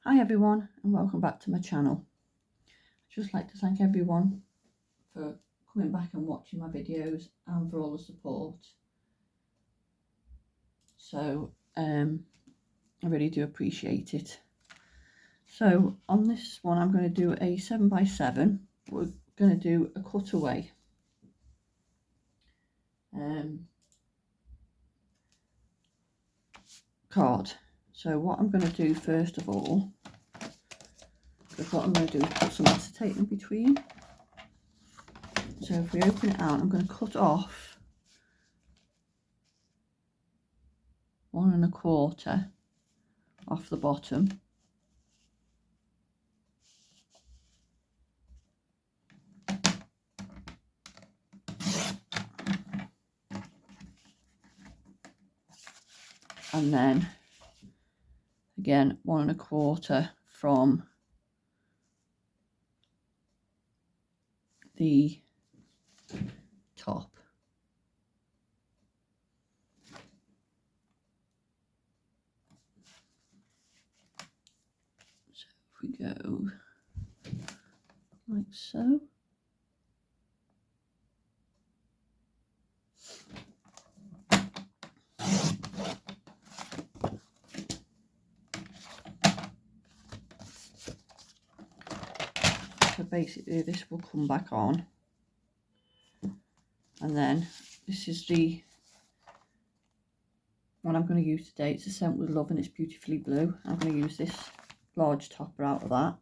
Hi everyone and welcome back to my channel. I'd just like to thank everyone for coming back and watching my videos and for all the support. So I really do appreciate it. So on this one I'm going to do a 7x7. We're going to do a cutaway. Card. So what I'm going to do first of all, what I'm going to do is put some acetate in between. So if we open it out, I'm going to cut off 1 1/4 off the bottom. And then again 1 1/4 from the top. So if we go like so. So basically this will come back on, and then this is the one I'm going to use today. It's a Scent with Love and it's beautifully blue. I'm going to use this large topper out of that,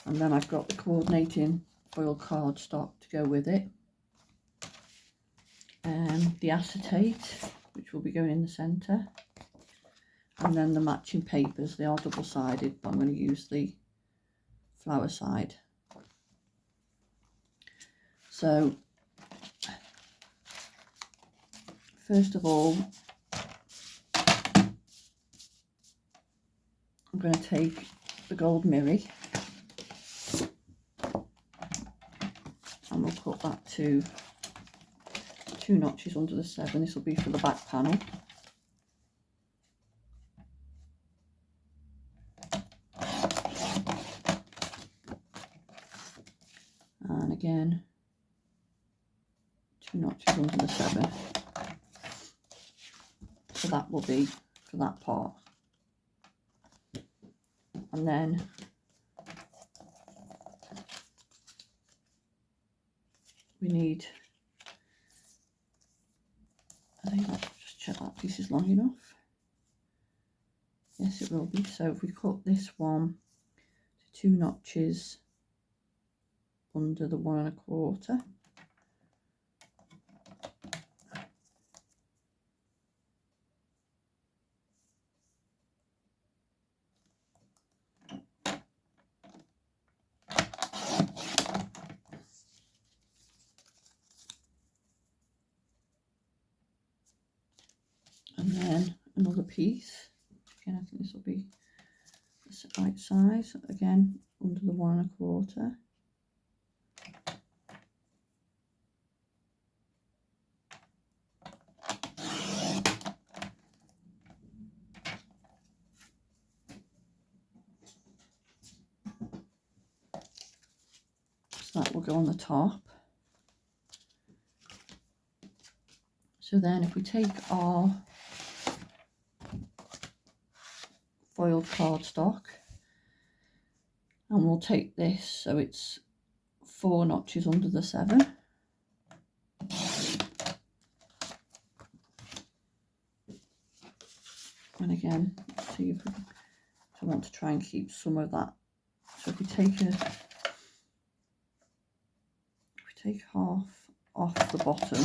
and then I've got the coordinating foil cardstock to go with it, the acetate which will be going in the centre, and then the matching papers. They are double-sided but I'm going to use the flower side. So first of all I'm going to take the gold mirri and we'll cut that to 2 notches under the 7. This will be for the back panel. And again 2 notches under the 7. So that will be for that part. And then we need, I think I'll just check that piece is long enough. Yes, it will be. So if we cut this one to 2 notches under the 1 1/4. And then another piece. Again, I think this will be the right size. Again, under the 1 1/4. So that will go on the top. So then if we take our foiled cardstock and we'll take this, so it's 4 notches under the 7. And again, see if I want to try and keep some of that. So if we take half off the bottom,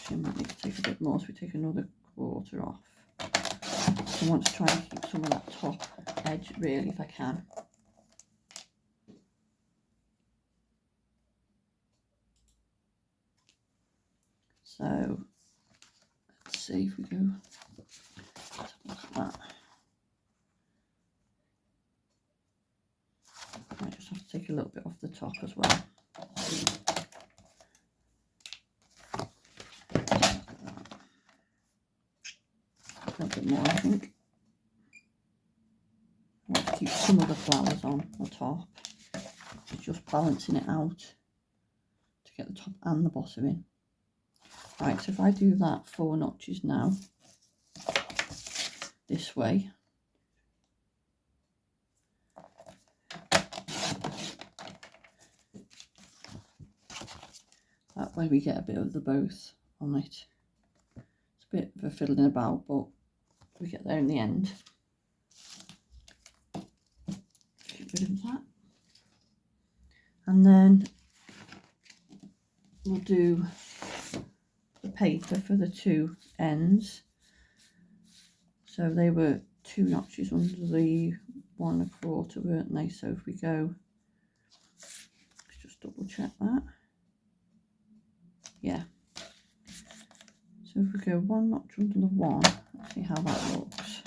I might need to take a bit more, so we take another 1/4 off. I want to try and keep some of that top edge really if I can. So let's see if we go, let's look at that. I might just have to take a little bit off the top as well. more, I think. I want to keep some of the flowers on the top. It's just balancing it out to get the top and the bottom in. Right, so if I do that 4 notches now, this way, that way we get a bit of the both on it. It's a bit of a fiddling about, but we get there in the end. Get rid of that. And then we'll do the paper for the 2 ends. So they were 2 notches under the 1 1/4, weren't they? So if we go, let's just double check that. Yeah. So if we go 1 notch under the 1, let's see how that looks.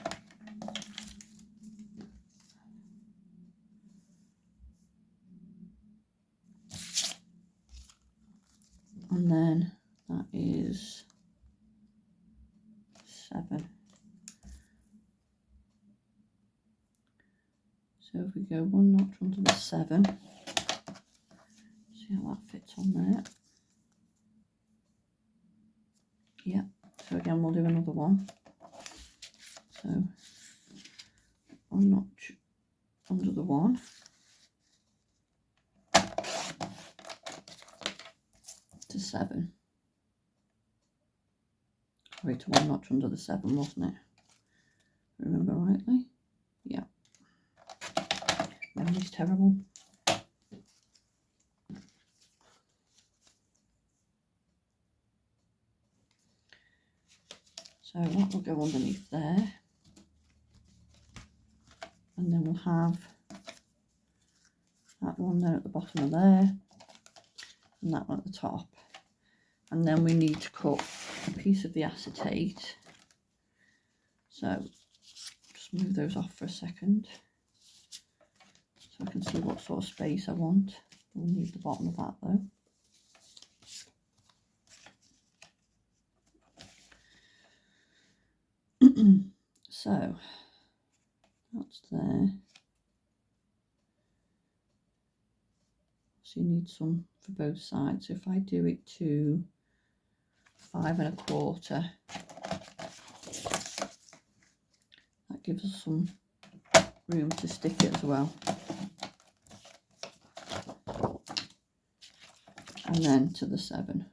And then that is 7. So if we go 1 notch under the 7, see how that fits on there. Yeah, so again we'll do another one. So 1 notch under the 1. To 7. Sorry, to 1 notch under the 7, wasn't it? Remember rightly? Yeah. Memory's terrible. So that will go underneath there. And then we'll have that one there at the bottom of there. And that one at the top. And then we need to cut a piece of the acetate. So just move those off for a second so I can see what sort of space I want. We'll need the bottom of that though. So that's there. So you need some for both sides. So if I do it to 5 1/4, that gives us some room to stick it as well. And then to the 7.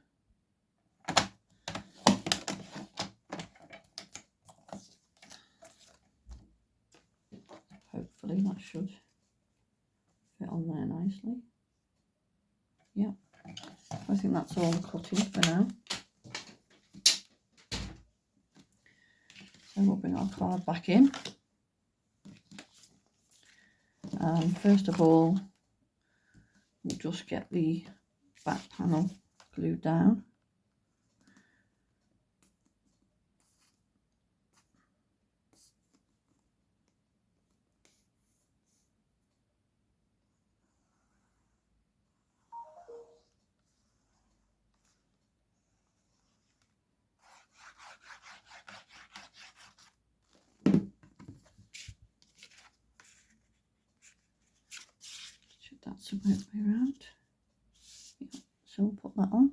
Hopefully that should fit on there nicely. Yeah, I think that's all the cutting for now. So we'll bring our card back in. First of all, we'll just get the back panel glued down. That's the right way around. Yeah. So we'll put that on.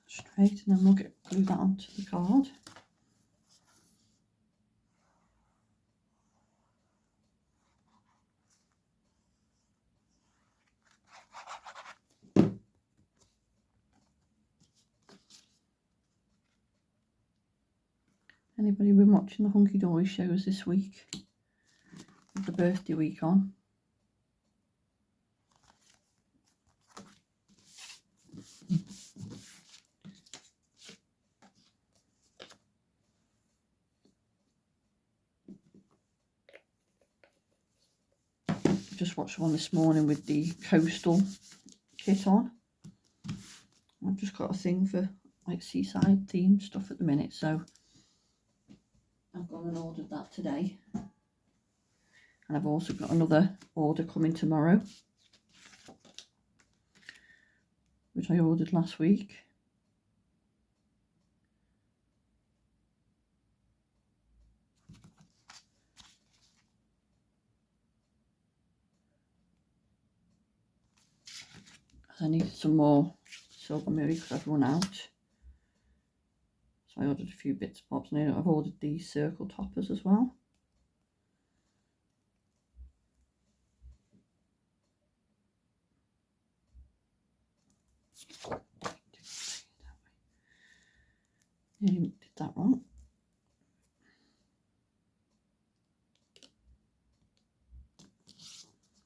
Just straight, and then we'll glue that onto the card. Anybody been watching the Hunkydory shows this week? With the birthday week on. Just watched one this morning with the coastal kit on. I've just got a thing for like seaside themed stuff at the minute, so I've gone and ordered that today. And I've also got another order coming tomorrow. which I ordered last week. I needed some more silver mirror because I've run out. So I ordered a few bits and bobs, and I've ordered these circle toppers as well. Did that wrong.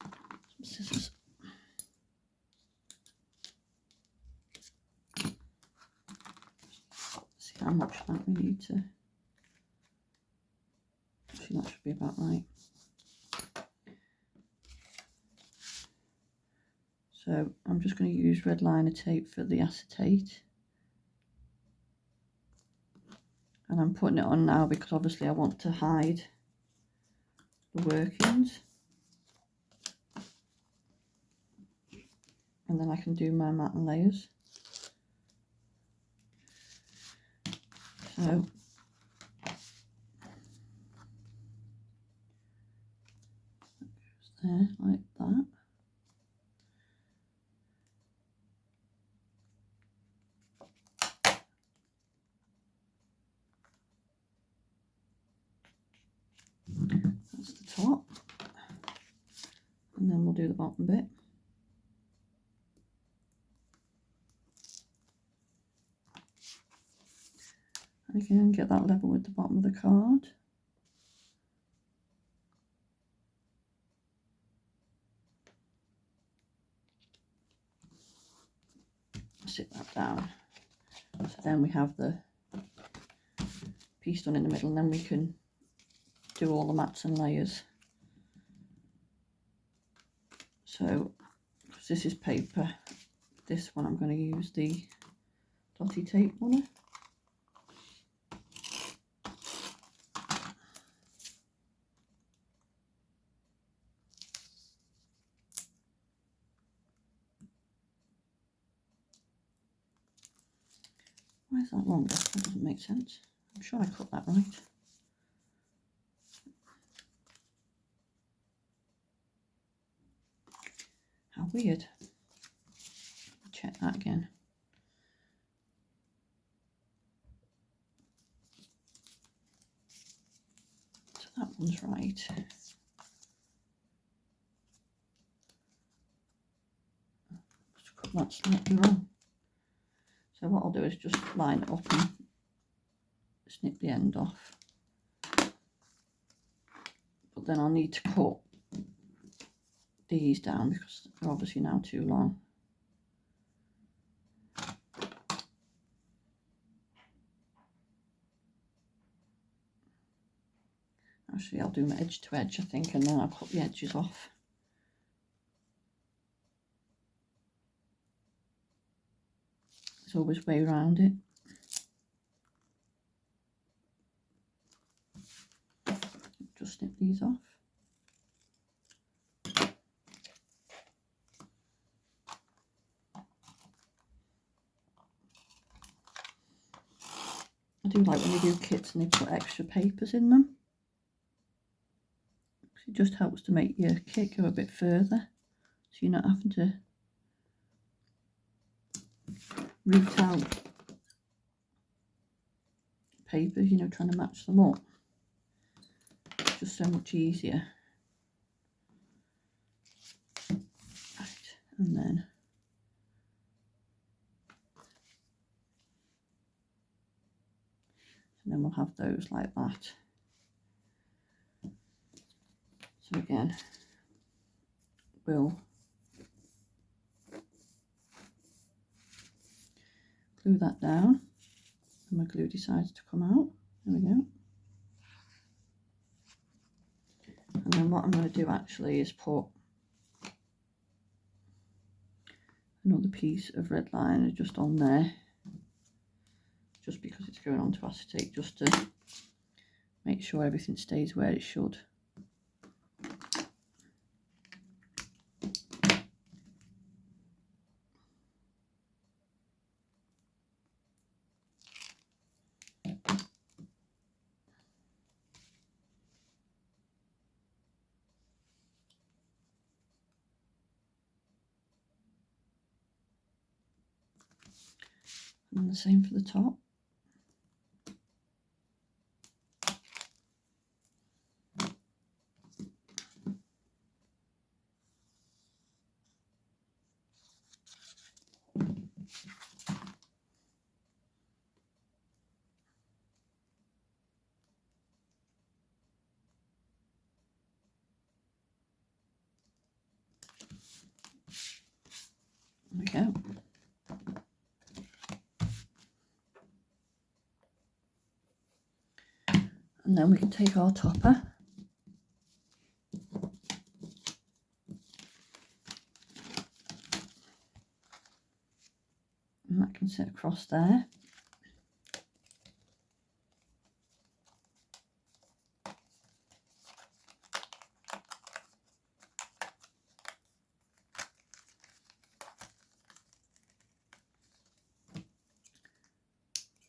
Some scissors. See how much of that we need to. Actually, that should be about right. So I'm just going to use red liner tape for the acetate. And I'm putting it on now because obviously I want to hide the workings. And then I can do my mat and layers. So there, like that. That's the top. And then we'll do the bottom bit. And again, get that level with the bottom of the card. Sit that down. So then we have the piece done in the middle, and then we can do all the mats and layers. So, because this is paper, this one I'm going to use the dotty tape on it. Why is that longer? That doesn't make sense. I'm sure I cut that right. How weird. Check that again. So that one's right. Just cut that slightly wrong. So what I'll do is just line it up and snip the end off. But then I'll need to cut these down because they're obviously now too long. Actually, I'll do my edge to edge, I think, and then I'll cut the edges off. There's always a way around it. Just snip these off. I do like when they do kits and they put extra papers in them. It just helps to make your kit go a bit further, so you're not having to root out papers, you know, trying to match them up. It's just so much easier. Right, and then we'll have those like that. So again, we'll glue that down, and my glue decides to come out. There we go. And then what I'm going to do actually is put another piece of red liner just on there, just because it's going on to acetate, just to make sure everything stays where it should. And the same for the top. There we go. And then we can take our topper and that can sit across there.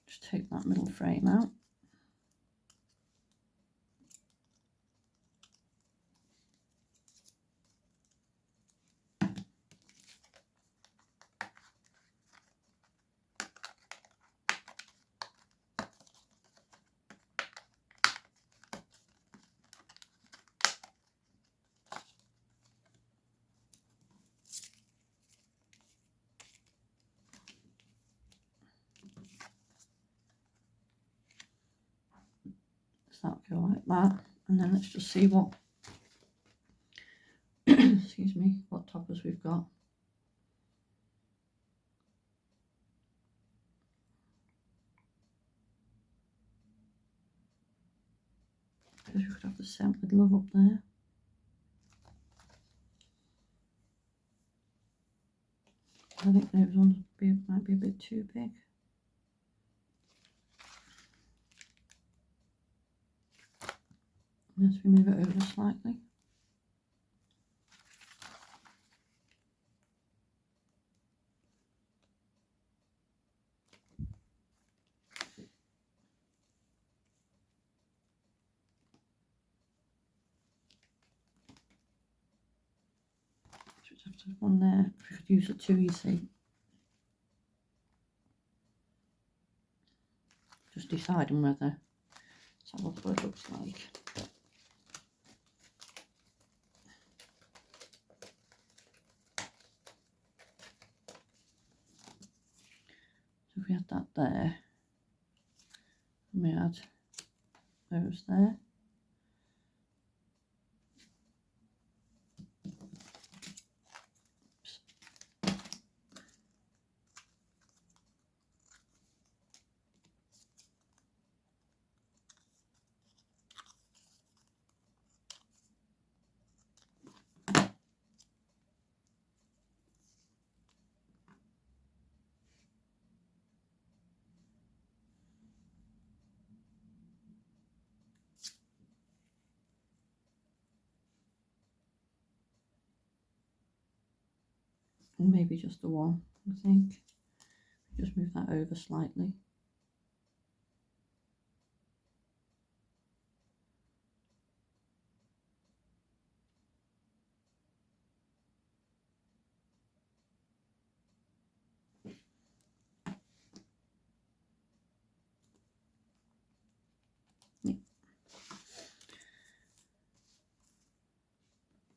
Just take that middle frame out. That'll go like that, and then let's just see what excuse me, what toppers we've got. Because we could have the scent with love up there. I think those ones might be a bit too big. Let's move it over slightly. Just have to have one there. We could use the two, you see. Just deciding whether. Let's have a look what it looks like. So if we had that there, and we had those there. And maybe just the one, I think. Just move that over slightly. Yeah.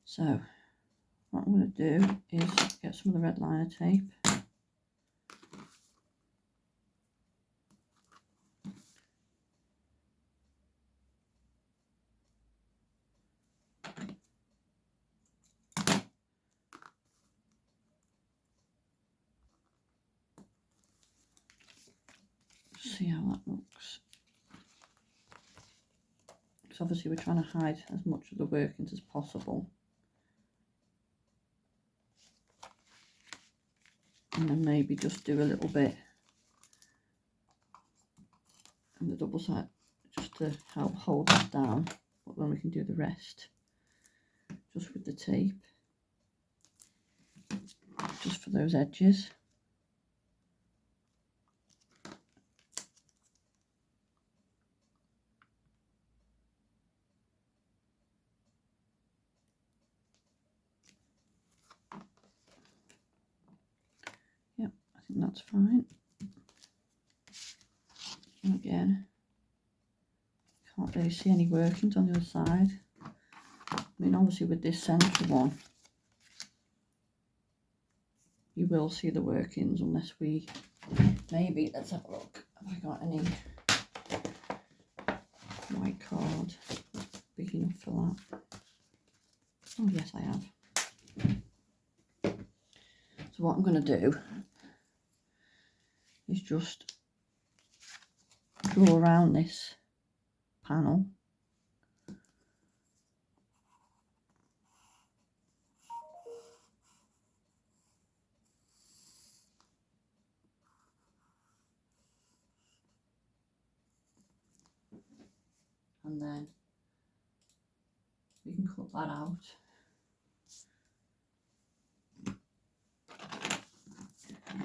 So what I'm going to do is get some of the red liner tape. See how that looks. Because obviously we're trying to hide as much of the workings as possible. And then maybe just do a little bit on the double side just to help hold that down, but then we can do the rest just with the tape, just for those edges. Yep, I think that's fine. And again, can't really see any workings on the other side. I mean, obviously with this centre one, you will see the workings unless we, maybe, let's have a look. Have I got any white card big enough for that? Oh yes, I have. So what I'm going to do is just draw around this panel. And then we can cut that out.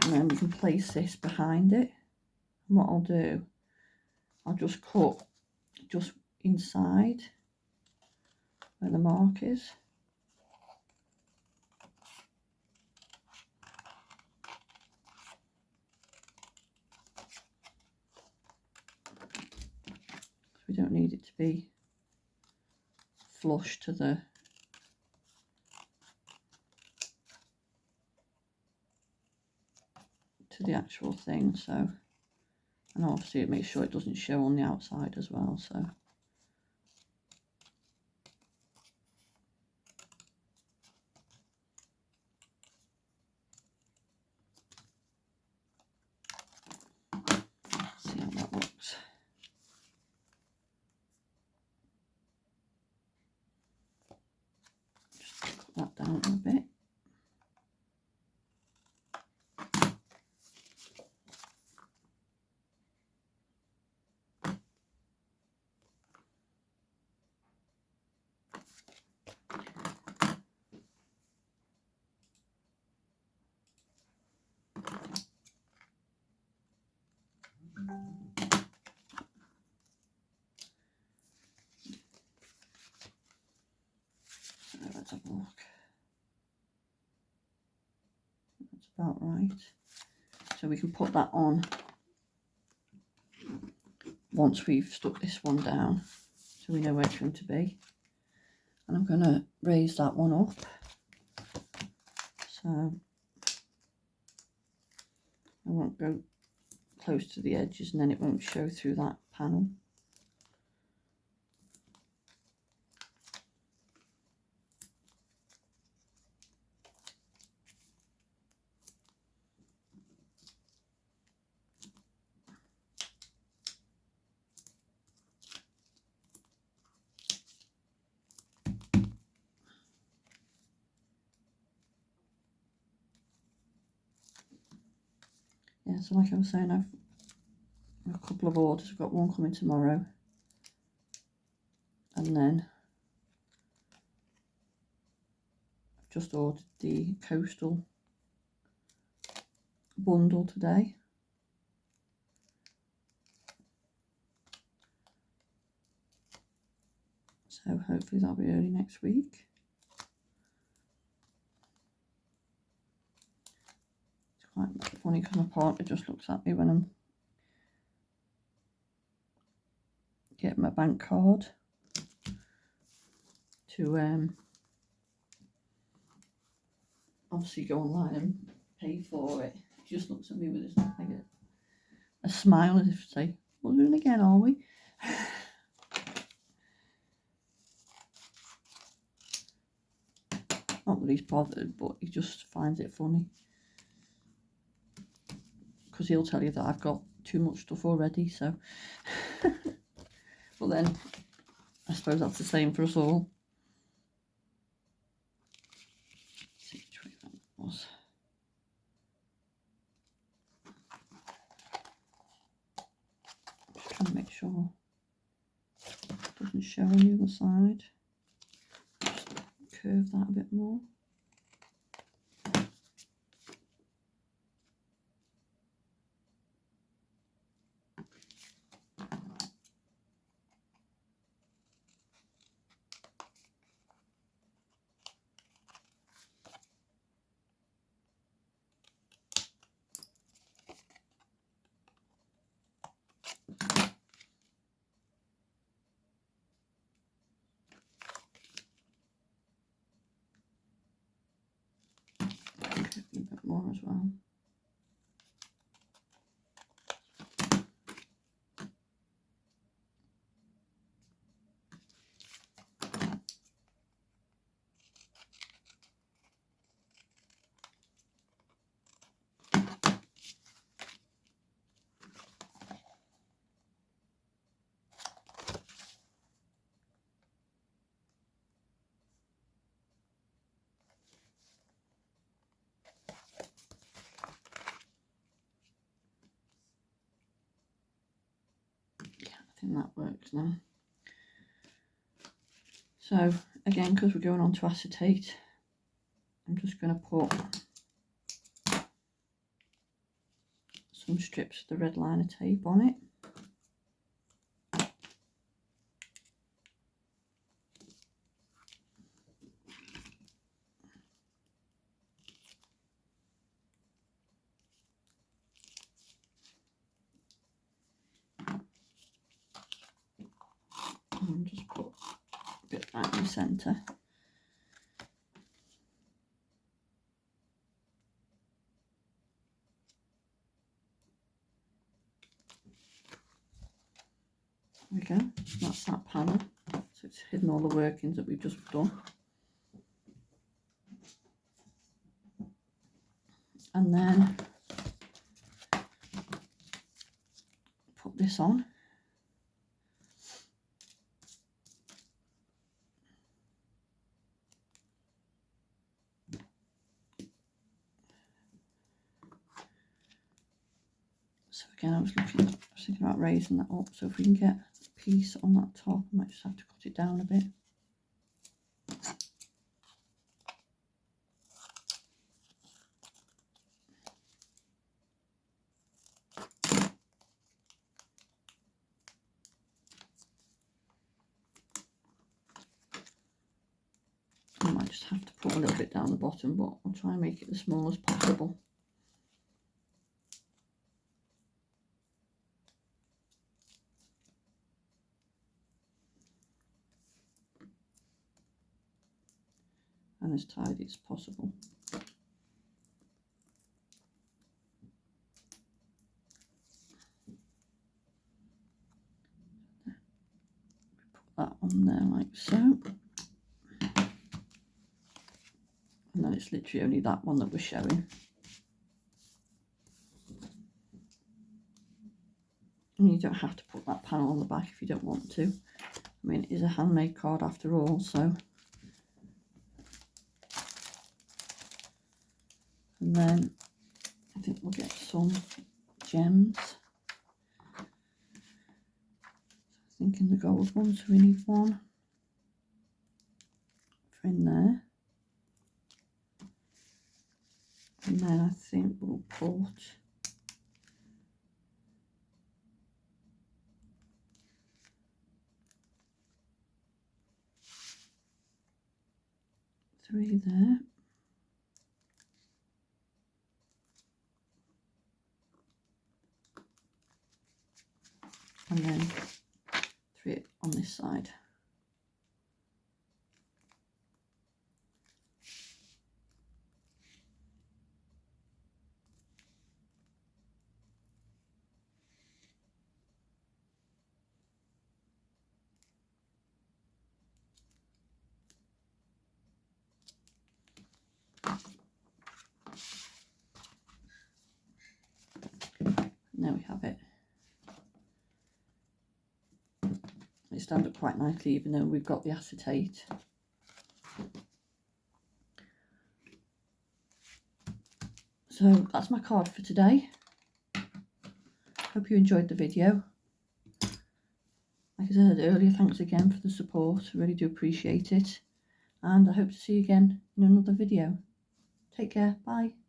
And then we can place this behind it. And what I'll do, I'll just cut just inside where the mark is. We don't need it to be flush to the actual thing, so, and obviously it makes sure it doesn't show on the outside as well, so. See how that looks. Just cut that down a little bit. So let's have a look. That's about right. So we can put that on once we've stuck this one down, so we know where it's going to be. And I'm going to raise that one up, so I won't go close to the edges and then it won't show through that panel. Yeah, so like I was saying, I've a couple of orders. I've got one coming tomorrow, and then I've just ordered the coastal bundle today. So hopefully that'll be early next week. It's quite funny because my partner just looks at me when I'm getting my bank card to obviously go online and pay for it. He just looks at me with his, like a smile as if to say, "We're doing it again, are we?" Not that he's bothered, but he just finds it funny. Because he'll tell you that I've got too much stuff already, so. But then, I suppose that's the same for us all. Let's see which way that was. Just trying to make sure it doesn't show on the other side. Just curve that a bit more. as well. That works now. So again, because we're going on to acetate, I'm just going to put some strips of the red liner tape on it. And just put a bit right in the centre. There we go, that's that panel. So it's hidden all the workings that we've just done. And then put this on. So again, I was thinking about raising that up, so if we can get a piece on that top, I might just have to cut it down a bit. I might just have to put a little bit down the bottom, but I'll try and make it as small as possible. And as tidy as possible. Put that on there like so. And then it's literally only that one that we're showing. And you don't have to put that panel on the back if you don't want to. I mean, it is a handmade card after all, so. And then I think we'll get some gems. So I'm thinking the gold one, so we need one for in there. And then I think we'll put three there. And then three on this side. There we have it. It stands up quite nicely even though we've got the acetate. So that's my card for today. Hope you enjoyed the video. Like I said earlier, thanks again for the support. I really do appreciate it. And I hope to see you again in another video. Take care. Bye.